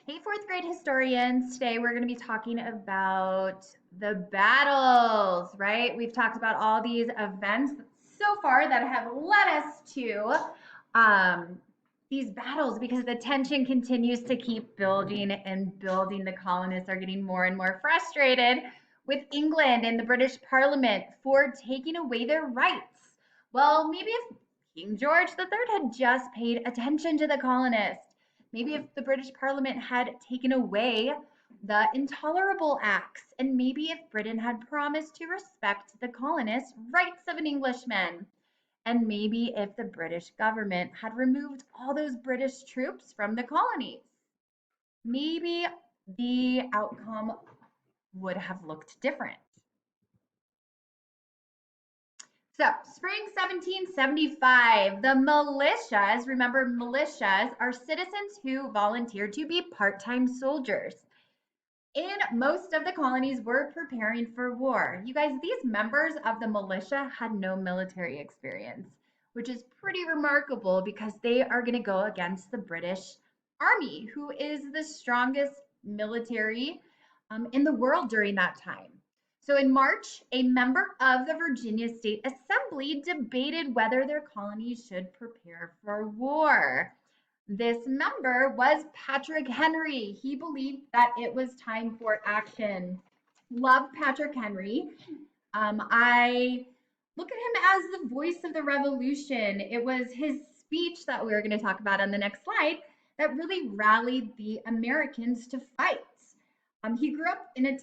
Hey, fourth grade historians. Today we're going to be talking about the battles, right? We've talked about all these events so far that have led us to um, these battles because the tension continues to keep building and building. The colonists are getting more and more frustrated with England and the British Parliament for taking away their rights. Well, maybe if King George III had just paid attention to the colonists, maybe if the British Parliament had taken away the Intolerable Acts, and maybe if Britain had promised to respect the colonists' rights of an Englishman, and maybe if the British government had removed all those British troops from the colonies, maybe the outcome would have looked different. So, spring 1775, the militias, remember militias are citizens who volunteered to be part-time soldiers. In most of the colonies were preparing for war. You guys, these members of the militia had no military experience, which is pretty remarkable because they are going to go against the British Army, who is the strongest military in the world during that time. So in March, a member of the Virginia State Assembly debated whether their colonies should prepare for war. This member was Patrick Henry. He believed that it was time for action. Love Patrick Henry. I look at him as the voice of the revolution. It was his speech that we are going to talk about on the next slide that really rallied the Americans to fight. He grew up in a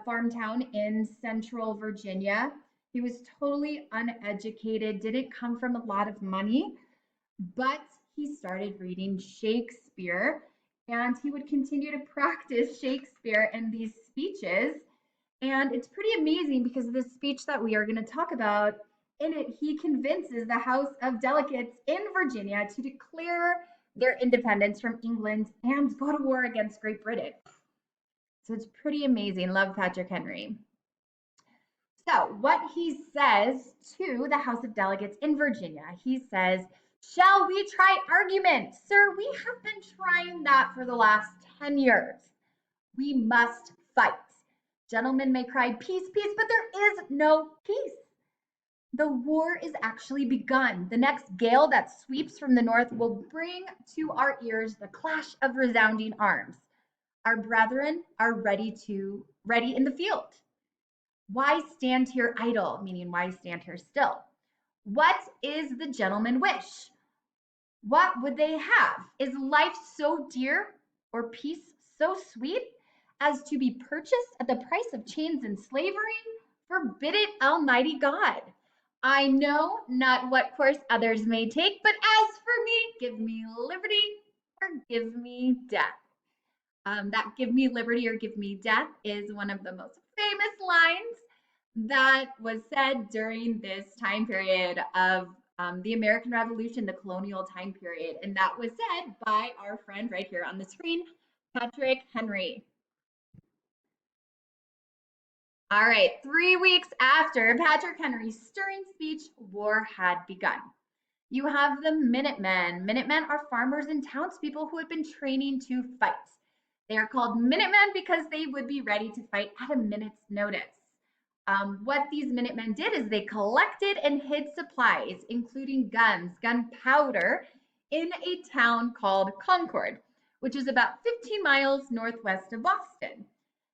farm town in central Virginia. He was totally uneducated, didn't come from a lot of money, but he started reading Shakespeare and he would continue to practice Shakespeare in these speeches. And it's pretty amazing because the speech that we are going to talk about, in it, he convinces the House of Delegates in Virginia to declare their independence from England and go to war against Great Britain. So it's pretty amazing. Love Patrick Henry. So, what he says to the House of Delegates in Virginia, he says, "Shall we try argument? Sir, we have been trying that for the last 10 years. We must fight. Gentlemen may cry peace, peace, but there is no peace. The war is actually begun. The next gale that sweeps from the north will bring to our ears the clash of resounding arms. Our brethren are ready in the field. Why stand here idle?" Meaning, why stand here still? "What is the gentleman wish? What would they have? Is life so dear, or peace so sweet, as to be purchased at the price of chains and slavery? Forbid it, Almighty God. I know not what course others may take, but as for me, give me liberty or give me death." That "give me liberty or give me death" is one of the most famous lines that was said during this time period of the American Revolution, the colonial time period. And that was said by our friend right here on the screen, Patrick Henry. All right, 3 weeks after Patrick Henry's stirring speech, war had begun. You have the Minutemen. Minutemen are farmers and townspeople who had been training to fight. They are called Minutemen because they would be ready to fight at a minute's notice. What these Minutemen did is they collected and hid supplies, including guns, gunpowder, in a town called Concord, which is about 15 miles northwest of Boston.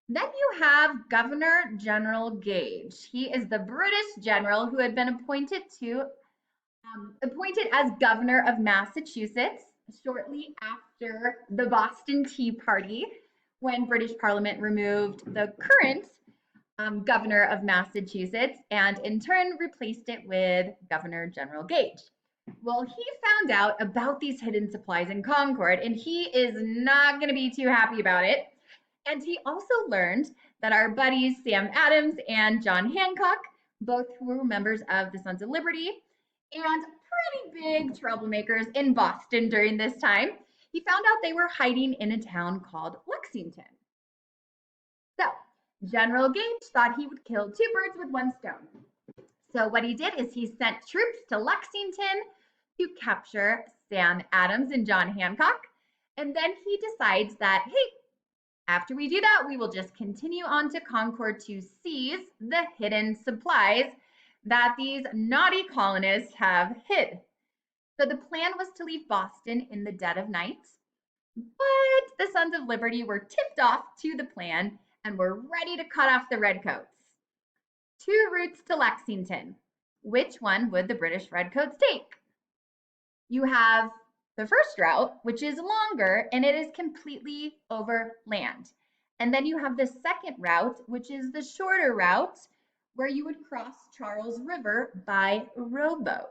Then you have Governor General Gage. He is the British general who had been appointed as governor of Massachusetts shortly after the Boston Tea Party, when British Parliament removed the current governor of Massachusetts and in turn replaced it with Governor General Gage. Well, he found out about these hidden supplies in Concord, and he is not going to be too happy about it. And he also learned that our buddies Sam Adams and John Hancock, both who were members of the Sons of Liberty and pretty big troublemakers in Boston during this time, he found out they were hiding in a town called Lexington. So General Gage thought he would kill two birds with one stone. So what he did is he sent troops to Lexington to capture Sam Adams and John Hancock. And then he decides that, hey, after we do that, we will just continue on to Concord to seize the hidden supplies that these naughty colonists have hid. So the plan was to leave Boston in the dead of night, but the Sons of Liberty were tipped off to the plan and were ready to cut off the Redcoats. 2 routes to Lexington. Which one would the British Redcoats take? You have the first route, which is longer and it is completely over land. And then you have the second route, which is the shorter route, where you would cross Charles River by rowboat.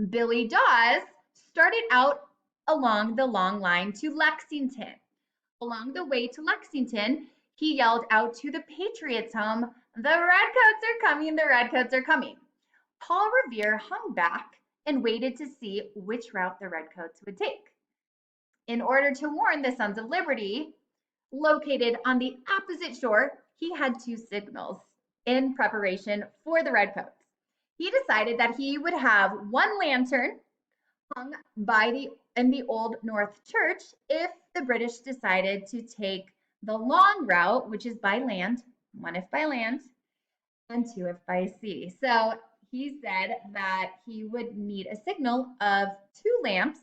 Billy Dawes started out along the long line to Lexington. Along the way to Lexington, he yelled out to the Patriots' home, "The Redcoats are coming, the Redcoats are coming." Paul Revere hung back and waited to see which route the Redcoats would take. In order to warn the Sons of Liberty, located on the opposite shore, he had 2 signals in preparation for the Redcoats. He decided that he would have 1 lantern hung in the Old North Church if the British decided to take the long route, which is by land, 1 if by land, and 2 if by sea. So he said that he would need a signal of 2 lamps,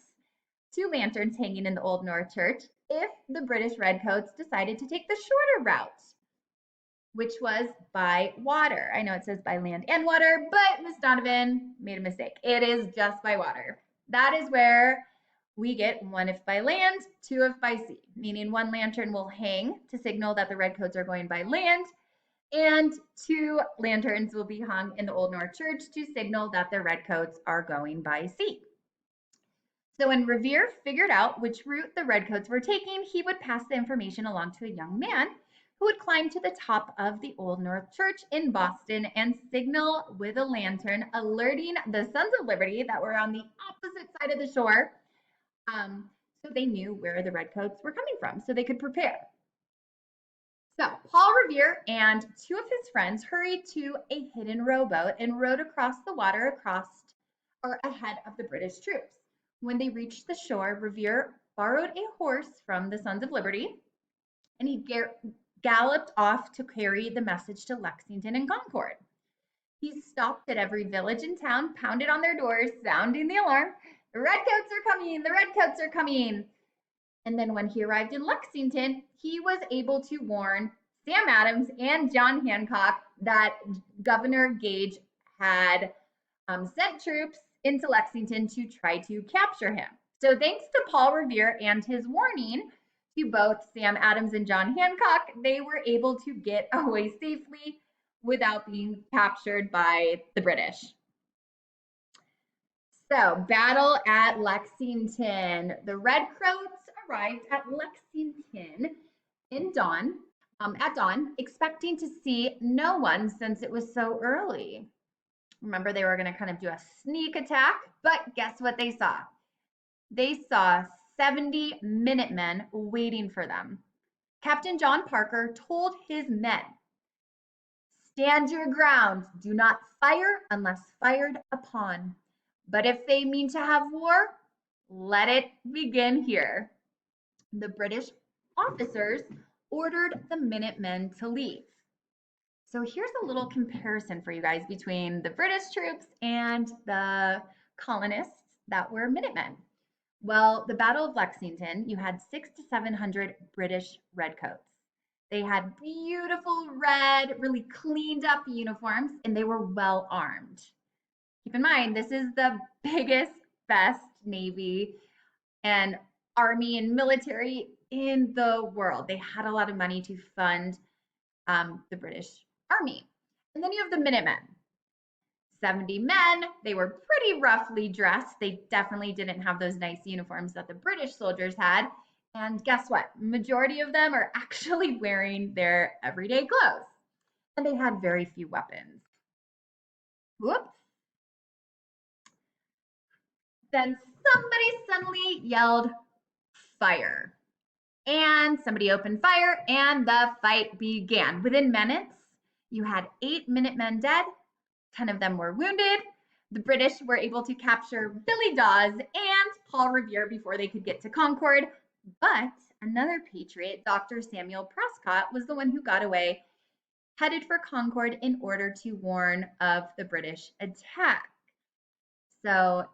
2 lanterns hanging in the Old North Church if the British Redcoats decided to take the shorter route, which was by water. I know it says by land and water, but Miss Donovan made a mistake. It is just by water. That is where we get 1 if by land, 2 if by sea, meaning 1 lantern will hang to signal that the Redcoats are going by land, and 2 lanterns will be hung in the Old North Church to signal that the Redcoats are going by sea. So when Revere figured out which route the Redcoats were taking, he would pass the information along to a young man who would climb to the top of the Old North Church in Boston and signal with a lantern, alerting the Sons of Liberty that were on the opposite side of the shore, so they knew where the Redcoats were coming from, so they could prepare. So Paul Revere and 2 of his friends hurried to a hidden rowboat and rowed across the water ahead of the British troops. When they reached the shore, Revere borrowed a horse from the Sons of Liberty, and he galloped off to carry the message to Lexington and Concord. He stopped at every village and town, pounded on their doors, sounding the alarm. "The Redcoats are coming, the Redcoats are coming." And then when he arrived in Lexington, he was able to warn Sam Adams and John Hancock that Governor Gage had sent troops into Lexington to try to capture him. So thanks to Paul Revere and his warning to both Sam Adams and John Hancock, they were able to get away safely without being captured by the British. So, battle at Lexington. The Redcoats arrived at Lexington at dawn, expecting to see no one since it was so early. Remember, they were going to kind of do a sneak attack, but guess what they saw? They saw 70 Minutemen waiting for them. Captain John Parker told his men, "Stand your ground. Do not fire unless fired upon. But if they mean to have war, let it begin here." The British officers ordered the Minutemen to leave. So here's a little comparison for you guys between the British troops and the colonists that were Minutemen. Well, the Battle of Lexington, you had 600 to 700 British Redcoats. They had beautiful red, really cleaned up uniforms, and they were well armed. Keep in mind, this is the biggest, best Navy and Army and military in the world. They had a lot of money to fund the British Army. And then you have the Minutemen. 70 men. They were pretty roughly dressed. They definitely didn't have those nice uniforms that the British soldiers had. And guess what? Majority of them are actually wearing their everyday clothes. And they had very few weapons. Whoops. Then somebody suddenly yelled, "Fire." And somebody opened fire and the fight began. Within minutes, you had 8 Minutemen dead, 10 of them were wounded. The British were able to capture Billy Dawes and Paul Revere before they could get to Concord, but another patriot, Dr. Samuel Prescott, was the one who got away, headed for Concord in order to warn of the British attack. So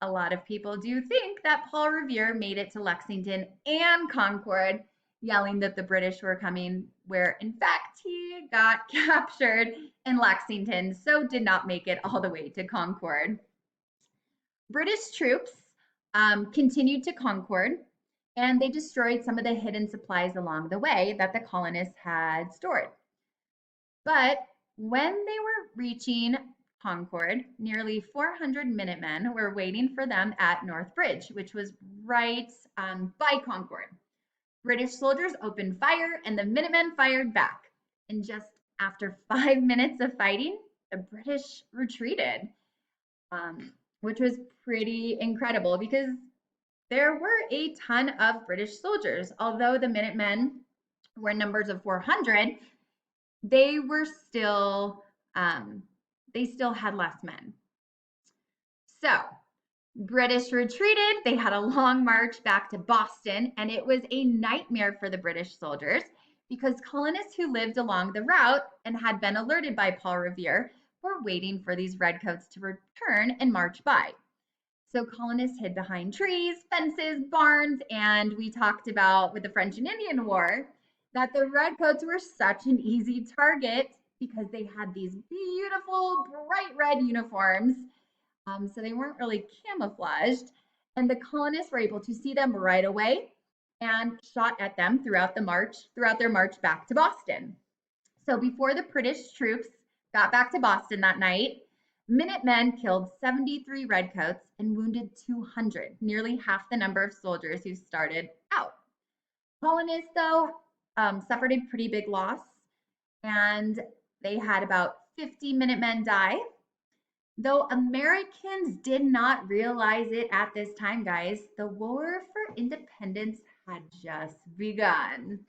a lot of people do think that Paul Revere made it to Lexington and Concord, yelling that the British were coming, where in fact he got captured in Lexington, so did not make it all the way to Concord. British troops continued to Concord, and they destroyed some of the hidden supplies along the way that the colonists had stored. But when they were reaching Concord, nearly 400 Minutemen were waiting for them at North Bridge, which was right by Concord. British soldiers opened fire and the Minutemen fired back. And just after 5 minutes of fighting, the British retreated, which was pretty incredible because there were a ton of British soldiers. Although the Minutemen were numbers of 400, they were still they still had less men. So British retreated. They had a long march back to Boston, and it was a nightmare for the British soldiers because colonists who lived along the route and had been alerted by Paul Revere were waiting for these redcoats to return and march by. So colonists hid behind trees, fences, barns, and we talked about with the French and Indian War that the redcoats were such an easy target because they had these beautiful bright red uniforms. So they weren't really camouflaged. And the colonists were able to see them right away and shot at them throughout their march back to Boston. So before the British troops got back to Boston that night, Minutemen killed 73 redcoats and wounded 200, nearly half the number of soldiers who started out. Colonists, though, suffered a pretty big loss, and they had about 50 Minutemen die. Though Americans did not realize it at this time, guys, the War for Independence had just begun.